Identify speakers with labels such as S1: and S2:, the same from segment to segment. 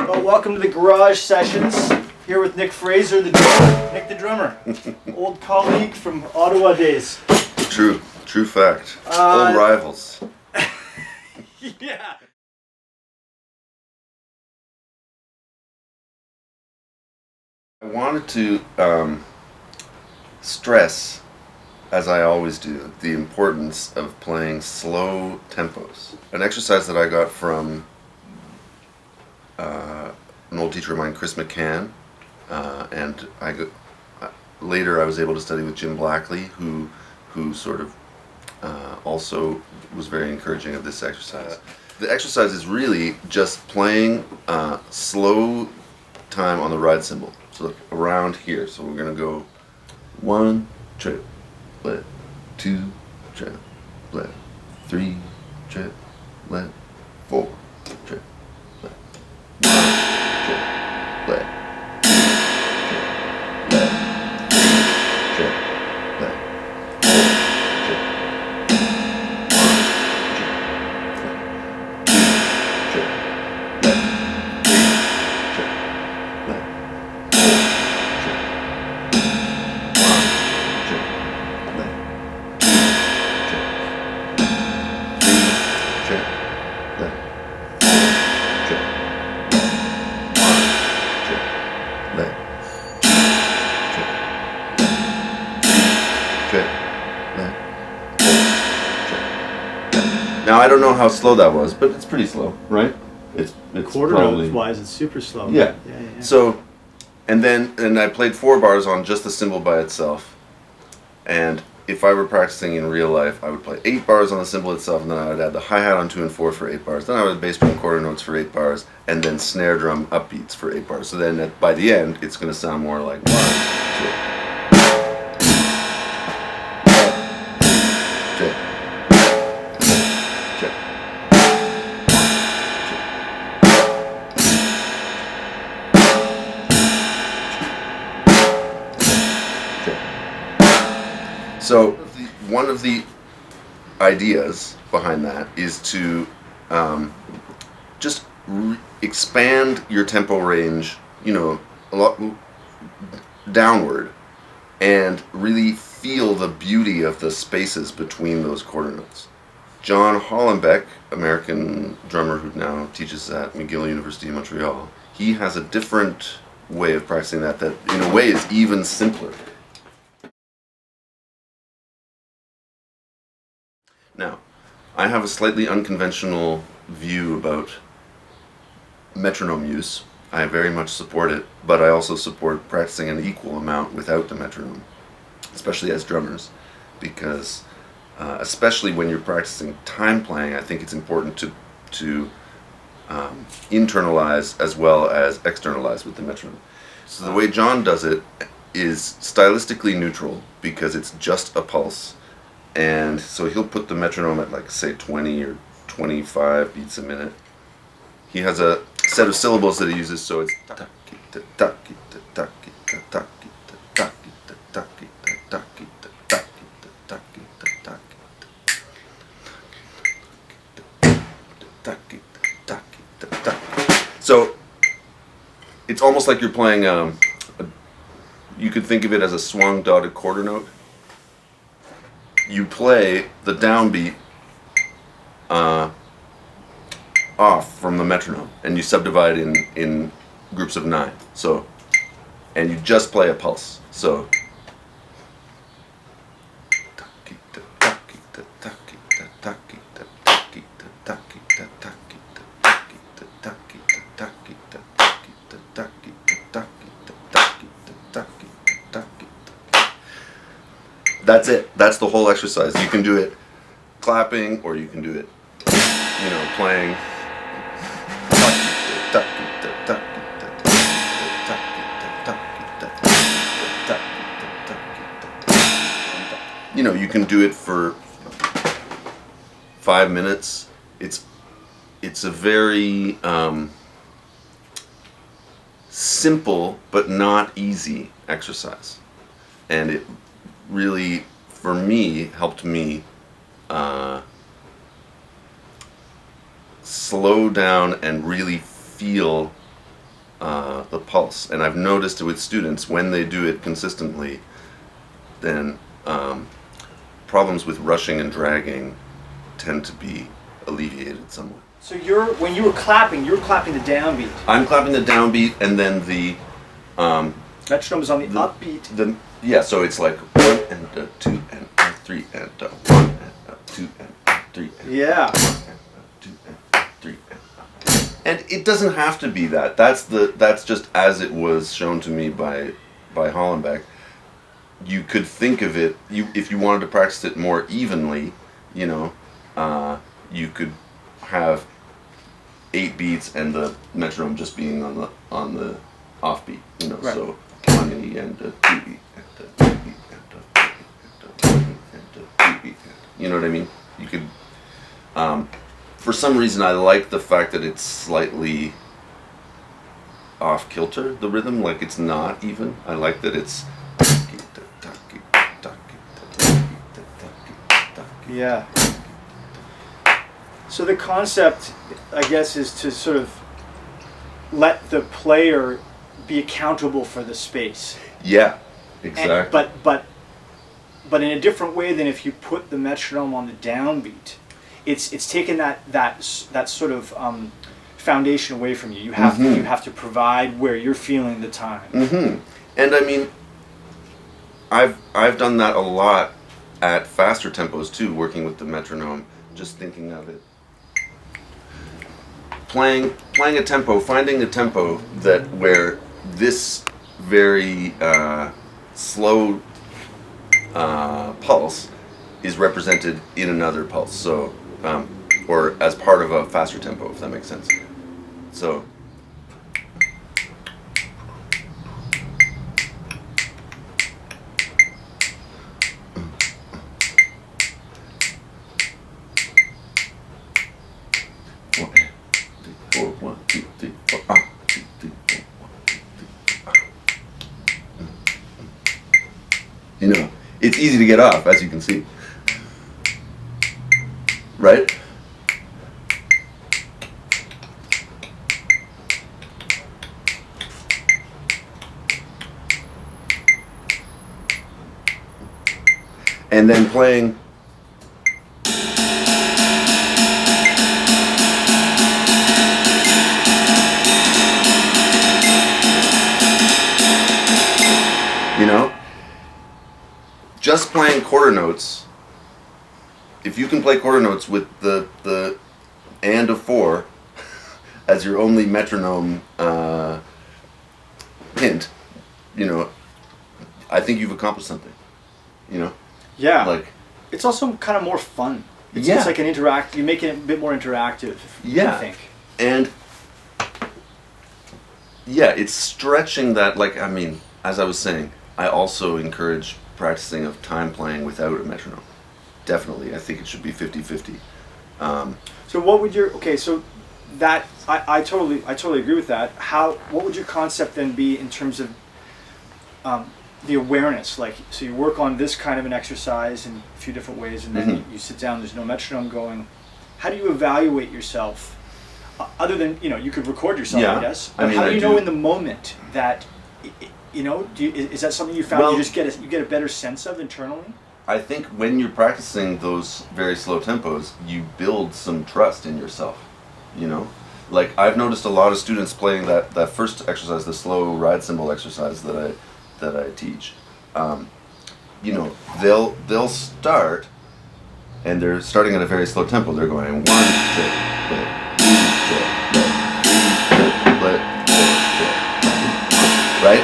S1: Well, welcome to the Garage Sessions. Here with Nick Fraser, the drummer. Nick the drummer. Old colleague from Ottawa days.
S2: True fact. Old rivals.
S1: Yeah.
S2: I wanted to stress, as I always do, the importance of playing slow tempos. An exercise that I got from an old teacher of mine, Chris McCann, and later I was able to study with Jim Blackley, who sort of also was very encouraging of this exercise. The exercise is really just playing slow time on the ride cymbal. So look, around here. So we're gonna go 1 triplet, 2 triplet, 3 triplet, 4 triplet, 1 triplet, 2 triplet, Now I don't know how slow that was, but it's pretty slow, right? It's
S1: Quarter
S2: probably,
S1: notes wise, it's super slow.
S2: Yeah.
S1: Yeah.
S2: So, and I played 4 bars on just the cymbal by itself. And if I were practicing in real life, I would play 8 bars on the cymbal itself, and then I would add the hi-hat on 2 and 4 for 8 bars. Then I would bass drum quarter notes for 8 bars, and then snare drum upbeats for 8 bars. So then by the end, it's going to sound more like 1, 2. So one of the ideas behind that is to just expand your tempo range, a lot downward, and really feel the beauty of the spaces between those quarter notes. John Hollenbeck, American drummer who now teaches at McGill University in Montreal, he has a different way of practicing that in a way is even simpler. Now, I have a slightly unconventional view about metronome use. I very much support it, but I also support practicing an equal amount without the metronome, especially as drummers, because especially when you're practicing time playing, I think it's important to internalize as well as externalize with the metronome. So the way John does it is stylistically neutral because it's just a pulse. And so he'll put the metronome at like say 20 or 25 beats a minute. He has a set of syllables that he uses, so it's taki ta taki ta taki ta taki ta taki ta taki ta taki ta taki ta taki ta taki ta taki. So it's almost like you're playing you could think of it as a swung dotted quarter note. You play the downbeat off from the metronome, and you subdivide in groups of 9. So, and you just play a pulse. So, that's it. That's the whole exercise. You can do it clapping, or you can do it, playing. You can do it for 5 minutes. It's a very simple but not easy exercise, and it really, for me, helped me slow down and really feel the pulse. And I've noticed with students, when they do it consistently, then problems with rushing and dragging tend to be alleviated somewhat.
S1: So when you were clapping the downbeat.
S2: I'm clapping the downbeat, and then the
S1: Metronome is on the upbeat.
S2: So it's like 1 and 2 and 3 and 1 and 2 and 3 and
S1: yeah.
S2: 1 and 2 and 3 and it doesn't have to be that. That's just as it was shown to me by Hollenbeck. You could think of it, if you wanted to practice it more evenly, you could have 8 beats and the metronome just being on the offbeat,
S1: Right.
S2: So 1 E and a 2 E and a 3 E and a 4 E and a 1 E and a 2 E. You know what I mean? You could. For some reason, I like the fact that it's slightly off kilter, the rhythm, like it's not even. I like that it's.
S1: Yeah. So the concept, I guess, is to sort of let the player be accountable for the space.
S2: Yeah, exactly.
S1: But in a different way than if you put the metronome on the downbeat. It's taken that sort of foundation away from you. You have to provide where you're feeling the time.
S2: Mm-hmm. And I mean, I've done that a lot at faster tempos too, working with the metronome. Just thinking of it, playing a tempo, finding a tempo where this very slow pulse is represented in another pulse. So. Or as part of a faster tempo, if that makes sense. So. One, two, three, four. It's easy to get off, as you can see. Right? And then playing. Just playing quarter notes. If you can play quarter notes with the and of 4 as your only metronome hint, I think you've accomplished something.
S1: Yeah.
S2: Like,
S1: it's also kind of more fun. It's like an you're making it a bit more interactive.
S2: Yeah.
S1: I think.
S2: And yeah, it's stretching that. Like, I mean, as I was saying, I also encourage practicing of time playing without a metronome. Definitely, I think it should be 50-50.
S1: So what would so that I totally agree with that. What would your concept then be in terms of the awareness? Like, so you work on this kind of an exercise in a few different ways, and then you sit down. There's no metronome going. How do you evaluate yourself? Other than you could record yourself, I guess. But how do you know in the moment that is that something you found you just get a better sense of internally?
S2: I think when you're practicing those very slow tempos, you build some trust in yourself. Like, I've noticed a lot of students playing that first exercise, the slow ride cymbal exercise that I teach. They'll start, and they're starting at a very slow tempo. They're going 1 right?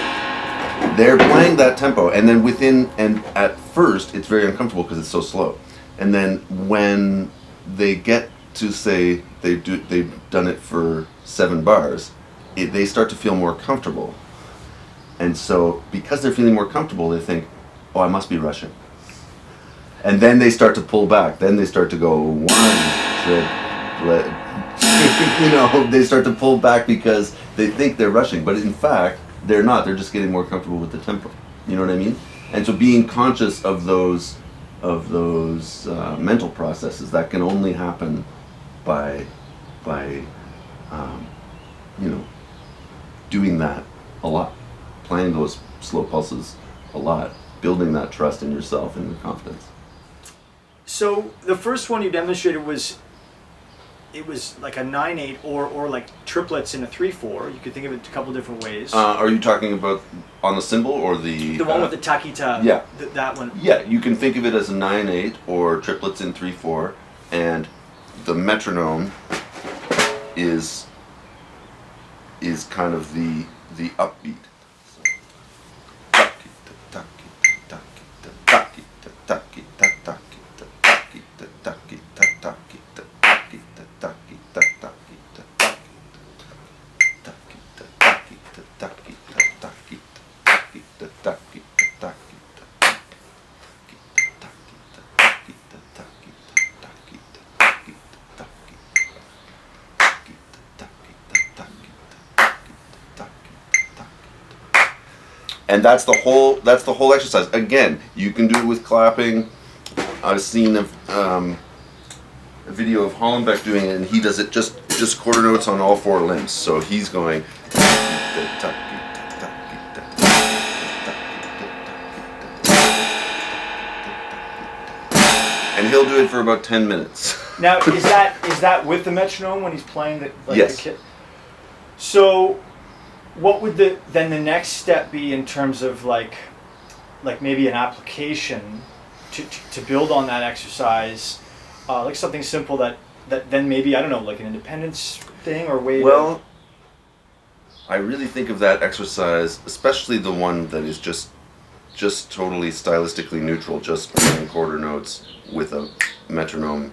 S2: They're playing that tempo, and then at first it's very uncomfortable because it's so slow. And then when they get to say they've done it for 7 bars, they start to feel more comfortable. And so because they're feeling more comfortable, they think, oh, I must be rushing. And then they start to pull back. Then they start to go 1 triplet. They start to pull back because they think they're rushing, but in fact they're not. They're just getting more comfortable with the tempo. You know what I mean? And so being conscious of those mental processes, that can only happen by doing that a lot, playing those slow pulses a lot, building that trust in yourself and your confidence.
S1: So the first one you demonstrated was like a 9/8 or like triplets in a 3/4. You could think of it a couple different ways.
S2: Are you talking about on the cymbal or the
S1: one with the takita?
S2: Yeah.
S1: That one.
S2: Yeah, you can think of it as a 9/8 or triplets in 3/4, and the metronome is kind of the upbeat. And that's the whole exercise. Again, you can do it with clapping. I've seen a video of Hollenbeck doing it, and he does it just quarter notes on all four limbs. So he's going. And he'll do it for about 10 minutes.
S1: Now, is that with the metronome when he's playing the
S2: Yes.
S1: the kit? So, what would the next step be in terms of like maybe an application to build on that exercise, like something simple that then maybe, I don't know, like an independence thing or way.
S2: Well, I really think of that exercise, especially the one that is just totally stylistically neutral, just playing quarter notes with a metronome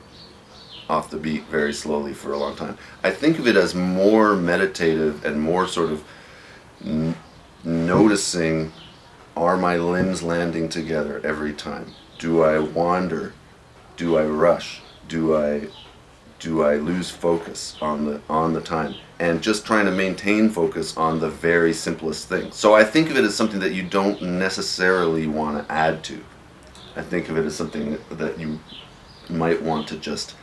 S2: off the beat very slowly for a long time. I think of it as more meditative and more sort of noticing, are my limbs landing together every time? Do I wander? Do I rush? Do I lose focus on the time? And just trying to maintain focus on the very simplest thing. So I think of it as something that you don't necessarily want to add to. I think of it as something that you might want to just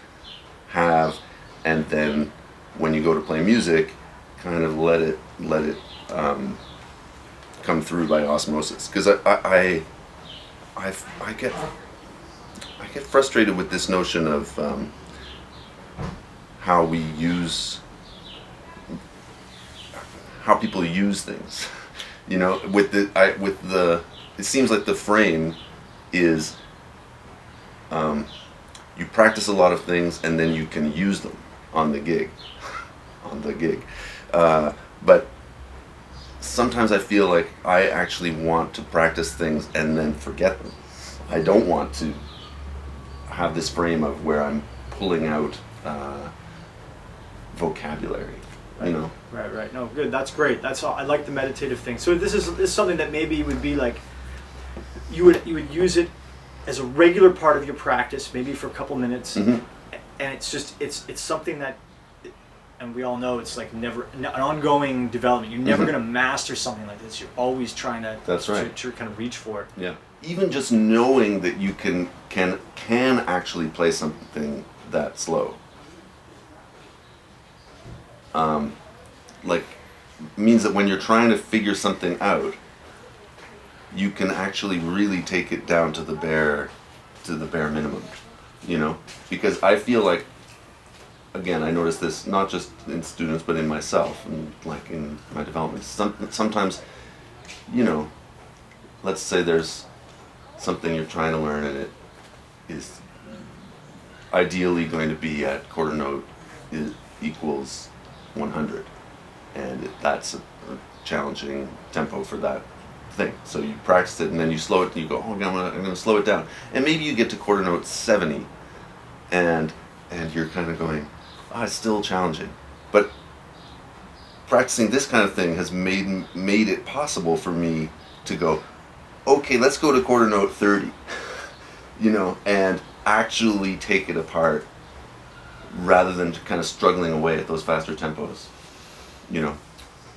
S2: have, and then when you go to play music, kind of let it come through by osmosis. Because I get frustrated with this notion of how people use things. You know, it seems like the frame is you practice a lot of things and then you can use them on the gig. But sometimes I feel like I actually want to practice things and then forget them. I don't want to have this frame of where I'm pulling out vocabulary, you know.
S1: Right. No, good. That's great. That's all. I like the meditative thing. So this is something that maybe would be like you would use it as a regular part of your practice, maybe for a couple minutes,
S2: Mm-hmm.
S1: and it's something that, and we all know it's like never an ongoing development. You're never
S2: Mm-hmm.
S1: going to master something like this. You're always trying to
S2: That's right.
S1: to kind of reach for it.
S2: Yeah. Even just knowing that you can actually play something that slow, like, means that when you're trying to figure something out, you can actually really take it down to the bare minimum, you know? Because I feel like, again, I notice this not just in students but in myself and like in my development. Sometimes, you know, let's say there's something you're trying to learn and it is ideally going to be at quarter note equals 100, and that's a challenging tempo for that thing. So you practice it and then you slow it and you go, oh, I'm gonna slow it down, and maybe you get to quarter note 70 and you're kind of going, it's still challenging. But practicing this kind of thing has made it possible for me to go, okay, let's go to quarter note 30, you know, and actually take it apart rather than kind of struggling away at those faster tempos, you know.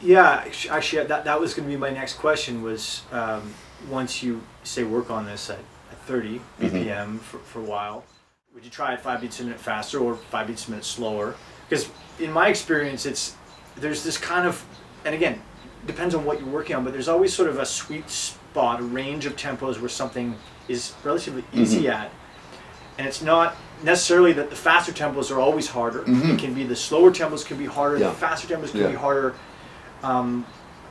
S1: Yeah, actually, that was going to be my next question. Was once you say work on this at 30 BPM for a while, would you try it 5 beats a minute faster or 5 beats a minute slower? Because in my experience, there's this kind of, and again, depends on what you're working on, but there's always sort of a sweet spot, a range of tempos where something is relatively easy at. And it's not necessarily that the faster tempos are always harder. It can be the slower tempos can be harder, the faster tempos can be harder.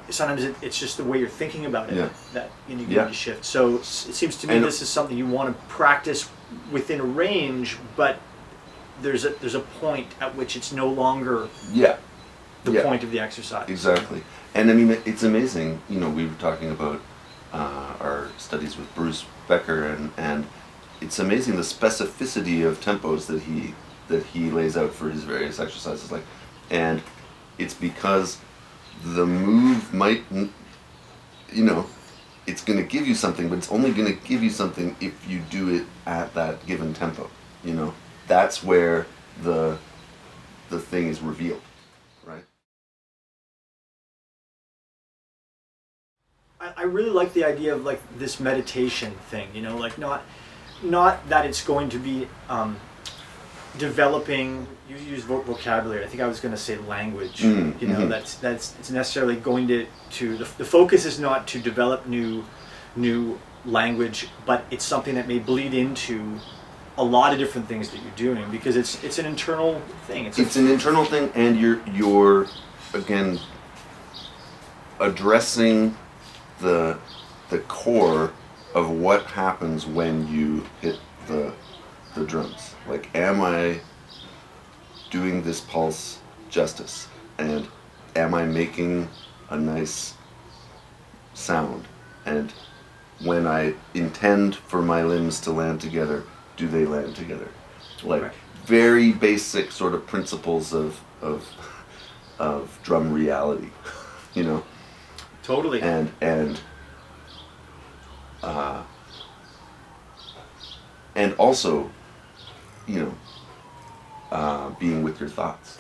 S1: Sometimes it's just the way you're thinking about it that you need to shift. So it seems to me this is something you want to practice within a range, but there's a point at which it's no longer the point of the exercise.
S2: Exactly. And I mean, it's amazing. You know, we were talking about our studies with Bruce Becker, and it's amazing the specificity of tempos that he lays out for his various exercises. Like, and it's because the move might, you know, it's going to give you something, but it's only going to give you something if you do it at that given tempo. You know, that's where the thing is revealed, right?
S1: I really like the idea of like this meditation thing, you know, like not that it's going to be developing. You use vocabulary. I think I was going to say language. You know, that's it's necessarily going to the focus is not to develop new language, but it's something that may bleed into a lot of different things that you're doing, because it's an internal thing. It's
S2: an internal thing, and you're again addressing the core of what happens when you hit the drums. Like, am I doing this pulse justice, and am I making a nice sound, and when I intend for my limbs to land together, do they land together? Like, very basic sort of principles of drum reality, you know.
S1: Totally.
S2: And also, you know, being with your thoughts.